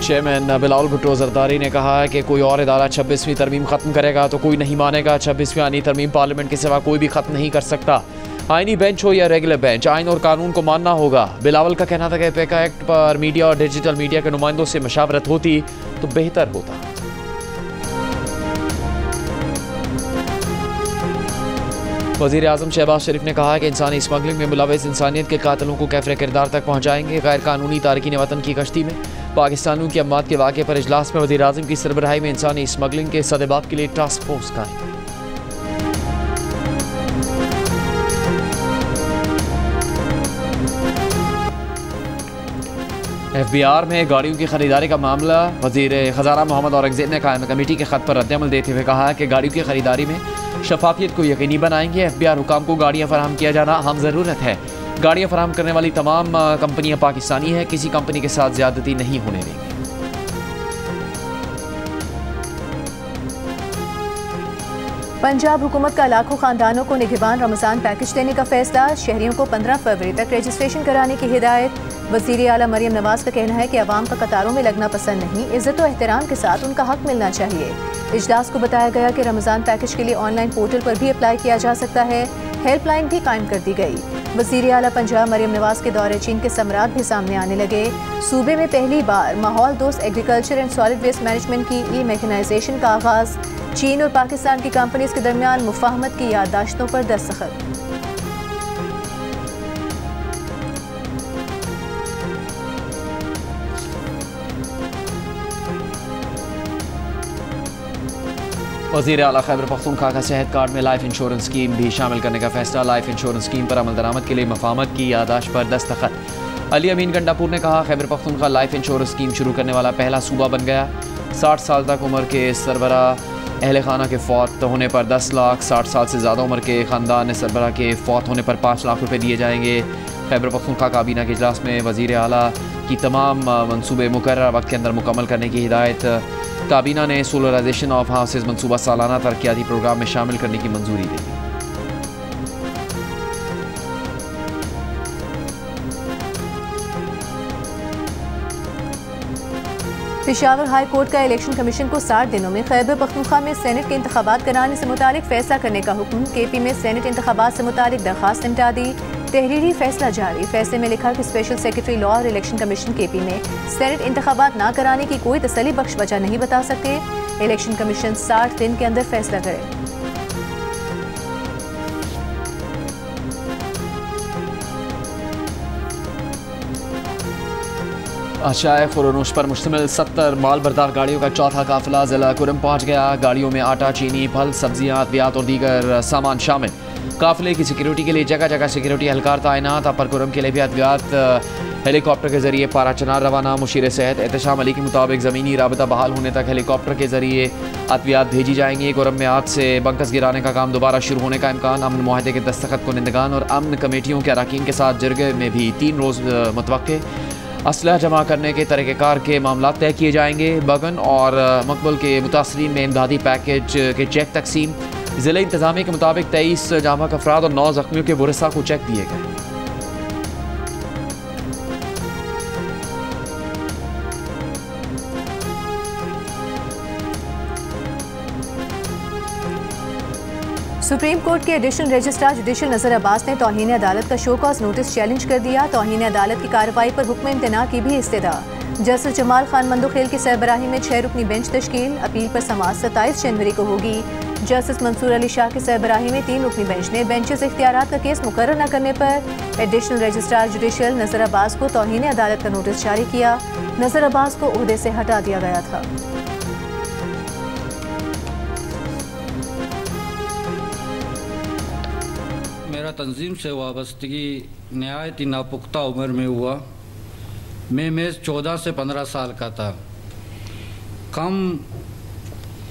Chairman Bilawal Bhutto Zardari ने कहा है कि कोई और इदारा 26वीं तरमीम ख़त्म करेगा तो कोई नहीं मानेगा। 26वीं आनी तरमीम पार्लियामेंट के सिवा कोई भी ख़त्म नहीं कर सकता। आईनी बेंच हो या रेगुलर बेंच, आइन और कानून को मानना होगा। बिलावल का कहना था कि पेका एक्ट पर मीडिया और डिजिटल मीडिया के नुमाइंदों से मशावरत होती तो बेहतर होता। वज़ीर आज़म शहबाज शरीफ ने कहा है कि इंसानी स्मगलिंग में मुलविस इंसानियत के कातिलों को कैफरे किरदार तक पहुँचाएंगे। गैर कानूनी तारकीन वतन की कश्ती में पाकिस्तानियों की अम्मात के वाक़े पर इजलास में वज़ीर आज़म की सरबराही में इंसानी स्मगलिंग के सदेबाप के लिए टास्क फोर्स कायम। FBR में गाड़ियों की खरीदारी का मामला, वज़ीर ख़जाना मोहम्मद औरंगज़ेब ने कायम कमेटी के ख़त पर रद्दअमल देते हुए कहा है कि गाड़ियों की खरीदारी में शफाफियत को यकीनी बनाएंगे। FBR हुकाम को गाड़ियाँ फराहम किया जाना अहम ज़रूरत है। गाड़ियाँ फराहम करने वाली तमाम कंपनियाँ पाकिस्तानी हैं, किसी कंपनी के साथ ज़्यादती नहीं होने देंगे। पंजाब हुकूमत का लाखों खानदानों को निगहबान रमज़ान पैकेज देने का फैसला, शहरियों को 15 फरवरी तक रजिस्ट्रेशन कराने की हिदायत। वज़ीर आला मरियम नवाज का कहना है कि अवाम का कतारों में लगना पसंद नहीं, इज्जत और एहतराम के साथ उनका हक मिलना चाहिए। इजलास को बताया गया कि रमज़ान पैकेज के लिए ऑनलाइन पोर्टल पर भी अप्लाई किया जा सकता है। हेल्पलाइन भी कायम कर दी गई। वज़ीर आला पंजाब मरियम नवाज के दौरे चीन के समरात भी सामने आने लगे। सूबे में पहली बार माहौल दोस्त agriculture and solid waste management की ई-मैकेनाइजेशन का आगाज़। चीन और पाकिस्तान की कंपनीज के दरमियान मुफाहमत की याददाश्तों पर दस्तखत। वज़ीर आला खैबर पख्तूनख्वा का सेहत कार्ड में लाइफ इंश्योरेंस स्कीम भी शामिल करने का फैसला। लाइफ इंश्योरेंस स्कीम पर अमल दरामद के लिए मुफाहमत की याददाश्त पर दस्तखत। अली अमीन गंडापुर ने कहा, Khyber Pakhtunkhwa life insurance scheme शुरू करने वाला पहला सूबा बन गया। 60 साल तक उम्र के सरबरा अहल खाना के फौत होने पर 10 लाख, 60 साल से ज़्यादा उम्र के ख़ानदान सरबरा के फौत होने पर 5 लाख रुपये दिए जाएंगे। खैबर पख्तूनख्वा काबीना के इजलास में वज़ीर आला की तमाम मनसूबे मुकर्रर वक्त के अंदर मुकम्मल करने की हिदायत। काबीना ने सोलराइजेशन ऑफ हाउसेज मनसूबा सालाना तरक्याती प्रोग्राम में शामिल करने की मंजूरी दी। पेशावर हाई कोर्ट का इलेक्शन कमीशन को 60 दिनों में खैबर पख्तूनख्वा में सेनेट के इंतखाबात कराने से मुतालिक फैसला करने का हुक्म। KP में सेनेट इंतखाबात से मुतालिक दरखास्त निपटा दी। तहरीरी फैसला जारी। फैसले में लिखा कि स्पेशल सेक्रेटरी लॉ और इलेक्शन कमीशन KP में सेनेट इंतखाबात ना कराने की कोई तसल्ली बख्श वजह नहीं बता सकते। इलेक्शन कमीशन 60 दिन के अंदर फैसला करे। अशाए खुरनोश पर मुश्तमिल 70 माल बरदार गाड़ियों का चौथा काफिला ज़िला कुरम पहुँच गया। गाड़ियों में आटा, चीनी, फल, सब्जियाँ, अद्वियात और दीगर सामान शामिल। काफिले की सिक्योरिटी के लिए जगह जगह सिक्योरिटी एहलकार तैनात। अपर कुरम के लिए भी अद्वियात हेलीकॉप्टर के जरिए पारा चनार रवाना। मुशीर सेहत एहतशाम अली के मुताबिक ज़मीनी राबता बहाल होने तक हेलीकॉप्टर के जरिए अद्वियात भेजी जाएंगी। कुरम में आज से बंकस गिराने का काम दोबारा शुरू होने का इम्कान। अमन मुआहदे के दस्तखत कुनिंदगान और अमन कमेटियों के अरकान के साथ जरगे में भी 3 रोज़ मुतवक्के। असलह जमा करने के तरीक़ेकार के मामला तय किए जाएंगे। बगन और मकबल के मुतासरीन में इमदादी पैकेज के चेक तकसीम। ज़िला इंतज़ामिया के मुताबिक 23 जामक अफराद और 9 ज़ख्मियों के वरसा को चेक दिए गए। सुप्रीम कोर्ट के एडिशनल रजिस्ट्रार जुडिशल नज़र अब्बास ने तौहीन अदालत का शो कॉज नोटिस चैलेंज कर दिया। तौहीन अदालत की कार्रवाई पर हुक्म इम्तना की भी इस्तदा। जस्टिस जमाल खान मंदोखेल की सरबराही में 6 रुकनी बेंच तश्कील। अपील पर समाअत 27 जनवरी को होगी। जस्टिस मंसूर अली शाह की सरबराही में 3 रुकनी बेंच ने बेंचेस इख्तियारात का केस मुकर्रर न करने पर एडिशनल रजिस्ट्रार जुडिशल नज़र अब्बास को तौहीन अदालत का नोटिस जारी किया। नज़र अब्बास को ओहदे से हटा दिया गया था। मेरा तंजीम से वाबस्तगी नहायत ही नापुख्ता उम्र में हुआ। मैं महज 14 से 15 साल का था। कम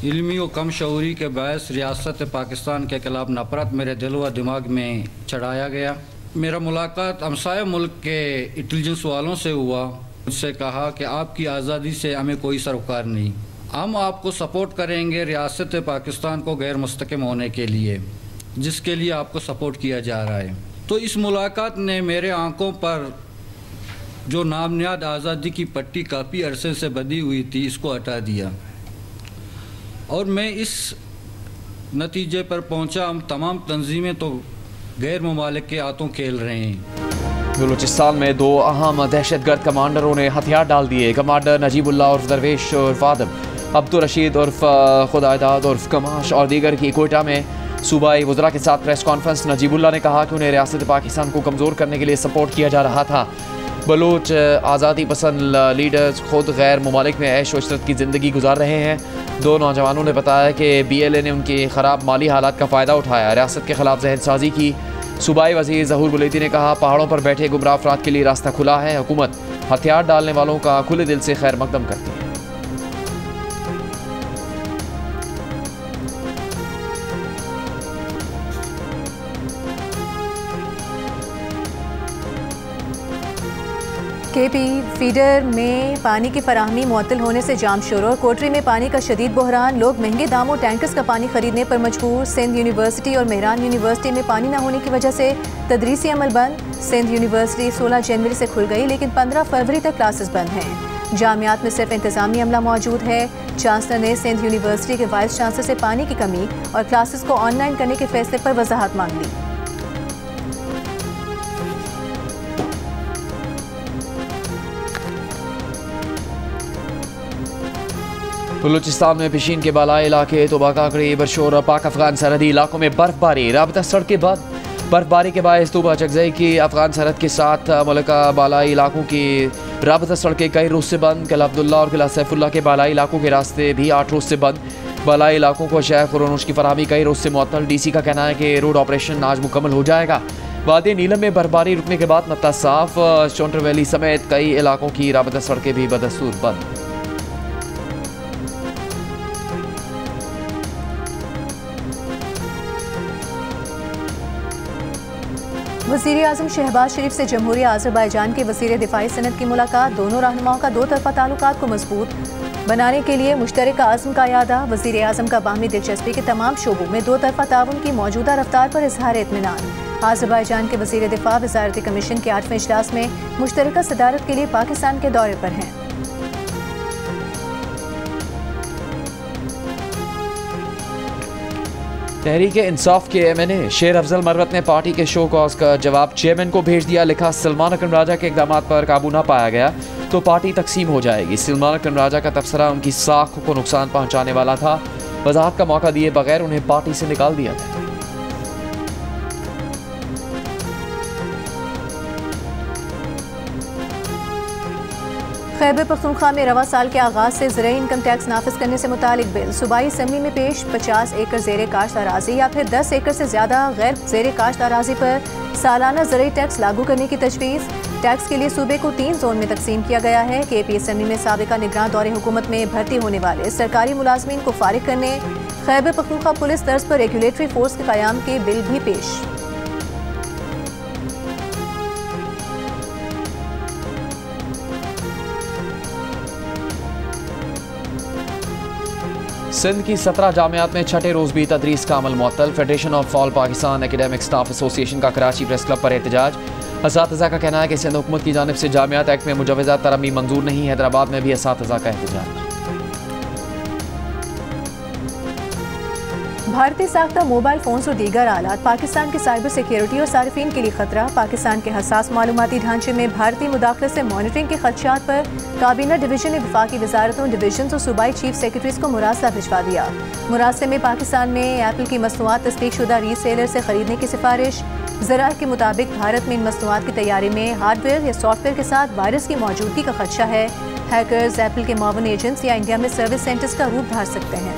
इल्मी और कम शऊरी के बायस रियासत पाकिस्तान के खिलाफ नफरत मेरे दिल व दिमाग में चढ़ाया गया। मेरा मुलाकात हमसाया मुल्क के इंटेलिजेंस वालों से हुआ। मुझसे कहा कि आपकी आज़ादी से हमें कोई सरोकार नहीं, हम आपको सपोर्ट करेंगे रियासत पाकिस्तान को गैर मुस्तकिम होने के लिए, जिसके लिए आपको सपोर्ट किया जा रहा है। तो इस मुलाकात ने मेरे आंखों पर जो नामनियाद आज़ादी की पट्टी काफ़ी अरसे से बंधी हुई थी, इसको हटा दिया। और मैं इस नतीजे पर पहुंचा, हम तमाम तंजीमें तो गैर ममालिक के हाथों खेल रहे हैं। बलूचिस्तान में 2 अहम दहशतगर्द कमांडरों ने हथियार डाल दिए। कमांडर नजीबुल्लाह उर्फ दरवेश उर्फ आदम, अब्दुल रशीद उर्फ खुदाइदाद उर्फ कमाश और दीगर की कोयटा में सूबाई वज़रा के साथ प्रेस कॉन्फ्रेंस। नजीबुल्लाह ने कहा कि उन्हें रियासत पाकिस्तान को कमज़ोर करने के लिए सपोर्ट किया जा रहा था। बलूच आज़ादी पसंद लीडर्स खुद गैर ममालिक में ऐश व इशरत की ज़िंदगी गुजार रहे हैं। 2 नौजवानों ने बताया कि BLA ने उनकी ख़राब माली हालात का फ़ायदा उठाया, रियासत के ख़िलाफ़ जहन साजी की। सूबाई वज़ीर ज़हूर बुलेती ने कहा, पहाड़ों पर बैठे गुमराह अफराद के लिए रास्ता खुला है। हुकूमत हथियार डालने वालों का खुले दिल से खैर मकदम करती है। KP फीडर में पानी की फराहमी मुअत्तल होने से जाम शुरू और कोटरी में पानी का शदीद बहरान। लोग महंगे दामों टैंकर्स का पानी खरीदने पर मजबूर। सिंध यूनिवर्सिटी और मेहरान यूनिवर्सिटी में पानी न होने की वजह से तदरीसी अमल बंद। सिंध यूनिवर्सिटी 16 जनवरी से खुल गई, लेकिन 15 फरवरी तक क्लासेस बंद हैं। जामियात में सिर्फ इंतजामी अमला मौजूद है। चांसलर ने सिंध यूनिवर्सिटी के वाइस चांसलर से पानी की कमी और क्लासेस को ऑनलाइन करने के फैसले पर वजाहत मांग ली। बलूचिस्तान में पिशीन के बालाई इलाके तोबा काकड़ी बरशोर पाक अफगान सरहदी इलाकों में बर्फबारी। राबता सड़कें बंद। बर्फबारी के बायस तोबा चकजई की अफगान सरहद के साथ मुल्का बालाई इलाकों की राबता सड़कें कई रोज से बंद। किला अब्दुल्ला और किला सैफुल्ला के बालाई इलाकों के रास्ते भी 8 रोज से बंद। बालाई इलाकों को शहर खुरोनुश की फराहमी कई रोज से मुअत्तल। DC का कहना है कि रोड ऑपरेशन आज मुकम्मल हो जाएगा। वादी नीलम में बर्फबारी रुकने के बाद नत्ता साफ। चोंटर वैली समेत कई इलाकों की राबता सड़कें भी बदस्तूर बंद। वज़ीर आज़म शहबाज शरीफ से जमहूरी आज़रबाईजान के वज़ीर दिफाई सनद की मुलाकात। दोनों रहनुमाओं का 2 तरफ़ा ताल्लुकात को मजबूत बनाने के लिए मुश्तरका आज़म का यादा। वज़ीर आज़म का बाहमी दिलचस्पी के तमाम शोबों में 2 तरफ़ा ताउन की मौजूदा रफ्तार पर इज़हार इत्मीनान। आज़रबाईजान के वज़ीर दिफा वज़ारती कमीशन के 8वें इजलास में मुश्तरका सदारत के लिए पाकिस्तान के दौरे पर हैं। तहरीक इंसाफ के MNA शेर अफजल मरवत ने पार्टी के शो कॉज का जवाब चेयरमैन को भेज दिया। लिखा, सलमान अकरम राजा के इक़दामात पर काबू न पाया गया तो पार्टी तकसीम हो जाएगी। सलमान अकरम राजा का तबसरा उनकी साख को नुकसान पहुंचाने वाला था। वजाहत का मौका दिए बगैर उन्हें पार्टी से निकाल दिया गया। खैबर पख्तूनख्वा में रवा साल के आगाज से ज़राई इनकम टैक्स नाफिज करने से मुतालिक बिल सूबाई असम्बली में पेश। 50 एकड़ ज़ेरे काश्त अराजी या फिर 10 एकड़ से ज़्यादा गैर ज़ेरे काश्त अराजी पर सालाना ज़राई टैक्स लागू करने की तजवीज़। टैक्स के लिए सूबे को 3 जोन में तकसीम किया गया है। KP असम्बली में साबिका निगरान दौरे हुकूमत में भर्ती होने वाले सरकारी मुलाजमीन को फारिग करने खैबर पख्तूनख्वा पुलिस तर्ज पर रेगुलेटरी फोर्स के क़याम के बिल भी पेश। सिंध की 17 जामियात में छठे रोज भी तदरीस का अमल मुअत्तल। Federation of all Pakistan academic staff association का कराची प्रेस क्लब पर एहतजाज। असातिज़ा का कहना है कि सिंध हुकूमत की जानिब से जामियात एक्ट में मुजवज़ा तरमीम मंजूर नहीं। हैदराबाद में भी असातिज़ा का एहतजाज। भारतीय साख्ता मोबाइल फोन्स और दीगर आलात पाकिस्तान की साइबर सिक्योरिटी और सार्फिन के लिए खतरा। पाकिस्तान के हसास मालूमाती ढांचे में भारतीय मुदाखलत से मॉनिटरिंग के खदशात पर काबीना डिवीजन ने वफाकी वजारतों, डिवीजन और सूबाई चीफ सेक्रेटरीज को मुरासला भिजवा दिया। मुरासले में पाकिस्तान में एप्पल की मसनूआत तस्दीक शुदा रीसेलर से खरीदने की सिफारिश। ज़राए के मुताबिक भारत में इन मसनूआत की तैयारी में हार्डवेयर या सॉफ्टवेयर के साथ वायरस की मौजूदगी का खदशा है। हैकर्स एप्पल के मावन एजेंट्स या इंडिया में सर्विस सेंटर्स का रूप धार सकते हैं।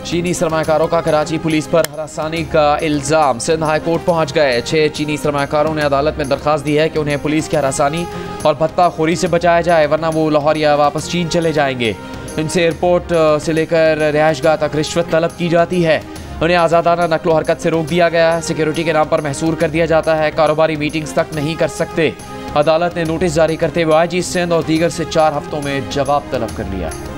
चीनी सरमाकारों का कराची पुलिस पर हरासानी का इल्ज़ाम। सिंध हाई कोर्ट पहुंच गए। 6 चीनी सरमाकारों ने अदालत में दरख्वास्त दी है कि उन्हें पुलिस की हरासानी और भत्ताखोरी से बचाया जाए, वरना वो लाहौर या वापस चीन चले जाएंगे। इनसे एयरपोर्ट से लेकर रिहाइशगाह तक रिश्वत तलब की जाती है। उन्हें आज़ादाना नकलो हरकत से रोक दिया गया है। सिक्योरिटी के नाम पर महसूर कर दिया जाता है। कारोबारी मीटिंग्स तक नहीं कर सकते। अदालत ने नोटिस जारी करते हुए IG सिंध और दीगर से 4 हफ्तों में जवाब तलब कर लिया है।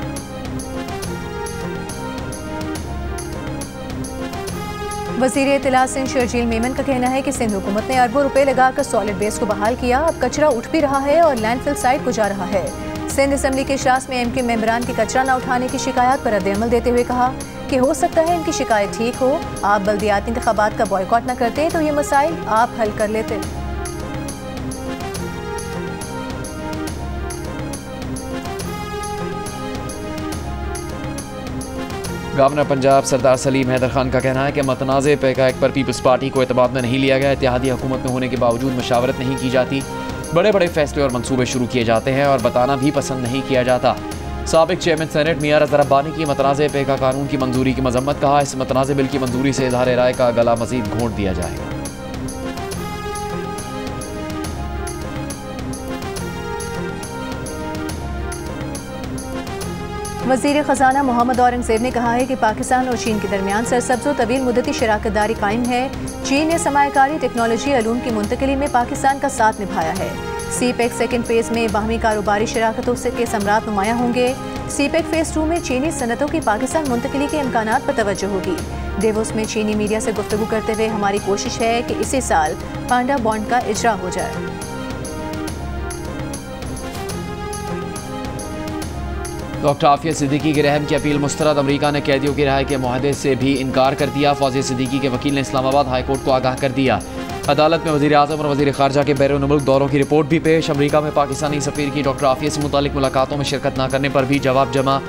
वज़ीर इत्तला सिंध शर्जील मेमन का कहना है कि सिंध हुकूमत ने अरबों रुपए लगाकर सॉलिड वेस्ट को बहाल किया, अब कचरा उठ भी रहा है और लैंडफिल साइट को जा रहा है। सिंध असम्बली के इजलास में एमके मेंबरान की कचरा न उठाने की शिकायत पर रद्द-ए-अमल देते हुए कहा कि हो सकता है इनकी शिकायत ठीक हो, आप बल्दियाती इंतखाबात का बॉयकॉट न करते तो ये मसाइल आप हल कर लेते। गवर्नर पंजाब सरदार सलीम हैदर खान का कहना है कि मतनाज़े पैक पर पीपल्स पार्टी को एतमाद में नहीं लिया गया। इत्तेहादी हुकूमत में होने के बावजूद मशावरत नहीं की जाती, बड़े बड़े फैसले और मंसूबे शुरू किए जाते हैं और बताना भी पसंद नहीं किया जाता। साबिक चेयरमैन सेनेट मियां रज़ा रब्बानी की मतनाज़े पैका कानून की मंजूरी की मजम्मत, कहा इस मतनाज़े बिल की मंजूरी से इज़हार राय का गला मजीद घोंट दिया जाएगा। वज़ीर ख़जाना मोहम्मद औरंगज़ेब ने कहा है कि पाकिस्तान और चीन के दरमियान सरसब्ज़ व तवील मुद्दती शराकतदारी कायम है। चीन ने सरमायाकारी, टेक्नोलॉजी, अलूम की मुंतकिली में पाकिस्तान का साथ निभाया है। सीपेक सेकेंड फेज़ में बाहमी कारोबारी शराकतों से के समरात नुमायां होंगे। सीपेक फेज़ 2 में चीनी सनतों की पाकिस्तान मुंतकिली के इम्कानात पर तवज्जो होगी। देवोस में चीनी मीडिया से गुफ्तगू करते हुए हमारी कोशिश है कि इसी साल पांडा बॉन्ड का इजरा हो जाए। डॉक्टर आफिया सिद्दीकी की रहम की अपील मुस्तरद, अमरीका ने कैदियों की रिहाई के मुआहदे से भी इनकार कर दिया। फौजिया सिद्दीकी के वकील ने इस्लामाबाद हाई कोर्ट को आगाह कर दिया। अदालत में वज़ीर आज़म और वज़ीर ख़ारजा के बैरून मुल्क दौरों की रिपोर्ट भी पेश। अमरीका में पाकिस्तानी सफ़ीर की डॉक्टर आफिया से मुतालिक मुलाकातों में शिरकत न करने पर भी जवाब जमा।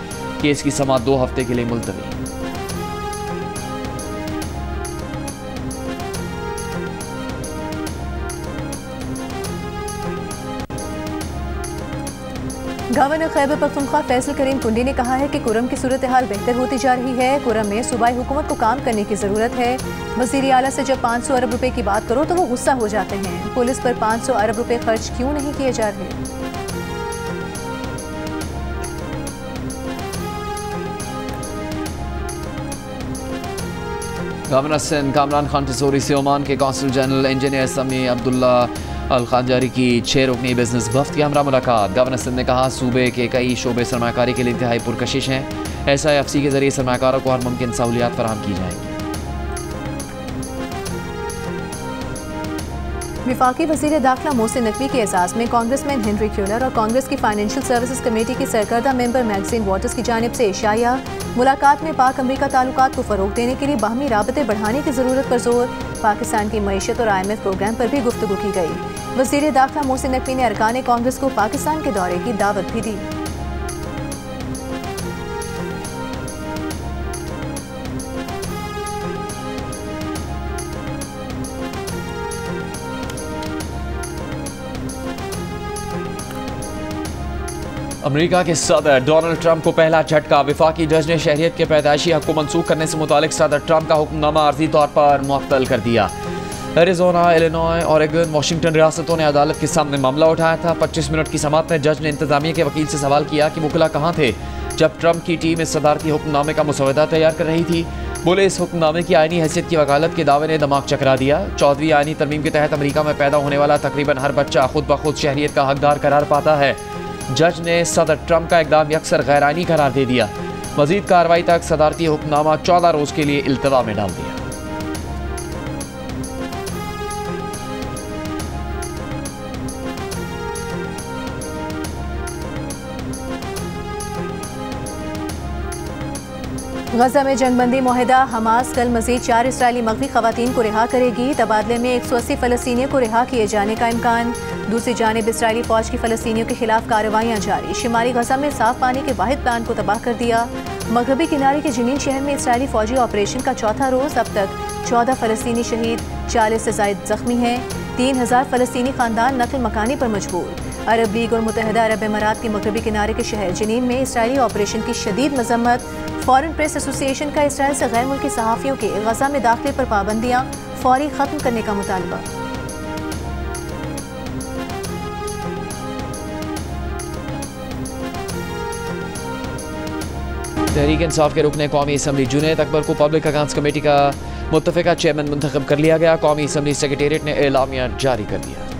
केस की समाअत 2 हफ्ते के लिए मुलतवी। गवर्नर खैबर पख्तूनख्वा फैसल करीम कुंडी ने कहा है कि कुरम की सूरत हाल बेहतर होती जा रही है। कुरम में सूबाई हुकूमत को काम करने की ज़रूरत है। वज़ीर आला से जब 500 अरब रुपए की बात करो तो वो गुस्सा हो जाते हैं। पुलिस पर 500 अरब रुपए खर्च क्यों नहीं किए जा रहे? गवर्नर सिंध कामरान खान टिसोरी से ओमान के कौंसल जनरल इंजीनियर समी अब्दुल्ला अल खानजारी की 6 रुकनी बिजनेस वफ्द की हमरा मुलाकात। गवर्नर सिंध ने कहा सूबे के कई शोबे सरमाकारी के लिए इंतहाई पुरकशिश हैं। SIFC के जरिए सरमाकारों को हर मुमकिन सहूलियात फराहम की जाएंगी। वफाकी वज़ीर दाखिला मोहसिन नकवी के एजाज़ में कांग्रेसमैन हेनरी क्यूलर और कांग्रेस की फाइनेंशियल सर्विसेज कमेटी की सरकर्दा मेंबर मैगजीन वाटर्स की जानिब से इशाया। मुलाकात में पाक अमरीका ताल्लुकात को फ़रोग़ देने के लिए बाहमी राबते बढ़ाने की ज़रूरत पर जोर। पाकिस्तान की मईशत और IMF प्रोग्राम पर भी गुफ्तगू की गई। वज़ीर दाखिला मोहसिन नकवी ने अरकान कांग्रेस को पाकिस्तान के दौरे की दावत भी दी। अमेरिका के सदर डोनाल्ड ट्रंप को पहला झटका। वफाकी जज ने शहरियत के पैदाइशी हक को मनसूख करने से मुतालिक सदर ट्रंप का हुक्मनामा आर्जी तौर पर मुअत्तल कर दिया। एरिज़ोना, इलिनॉय, ऑरेगन, वाशिंगटन रियासतों ने अदालत के सामने मामला उठाया था। 25 मिनट की समाअत में जज ने इंतजामिया के वकील से सवाल किया कि मुकला कहाँ थे जब ट्रंप की टीम इस सदारती हुक्मनामे का मुसवदा तैयार कर रही थी। बोले इस हुक्मनामे की आईनी हैसियत की वकालत के दावे ने दिमाग चकरा दिया। 14वीं आईनी तरमीम के तहत अमेरिका में पैदा होने वाला तकरीबन हर बच्चा खुद ब खुद शहरियत का हकदार करार पाता है। जज ने सदर ट्रंप का इकदाम यकसर गैरानी करार दे दिया। मजीद कार्रवाई तक सदारती हुक्मनामा 14 रोज के लिए इल्तवा में डाल दिया। गजा में जंगबंदी मुआहिदा। हमास कल मजीद 4 इसराइली मगवी खवातीन को रिहा करेगी। तबादले में 180 फ़लस्तीनियों को रिहा किए जाने का इम्कान। दूसरी जानिब इसराइली फौज की फ़लस्तीनियों के खिलाफ कार्रवाइयाँ जारी। शिमाली गजा में साफ पानी के वाहिद प्लांट को तबाह कर दिया। मगरबी किनारे के जनीन शहर में इसराइली फौजी ऑपरेशन का चौथा रोज। अब तक 14 फ़लस्तीनी शहीद, 40 से ज़ायद जख्मी हैं। 3000 फ़लस्तीनी खानदान नकल मकानी पर मजबूर। अरब लीग और मुत्तहिदा अरब अमारात के मगरबी किनारे के शहर जनीन में इसराइली ऑपरेशन की शदीद मजम्मत। फॉरेन प्रेस एसोसिएशन का इसराइल से गैर मुल्की सहाफ़ियों के गजा में दाखिले पर पाबंदियाँ फौरी ख़त्म करने का मुतालबा। तहरीक इंसाफ के रुकने कौमी असम्बली जुनैद अकबर को पब्लिक अकाउंट्स कमेटी का मुत्तफ़िका चेयरमैन मुंतखब कर लिया गया। कौमी असम्बली सेक्रेटेरिएट ने एलामिया जारी कर दिया।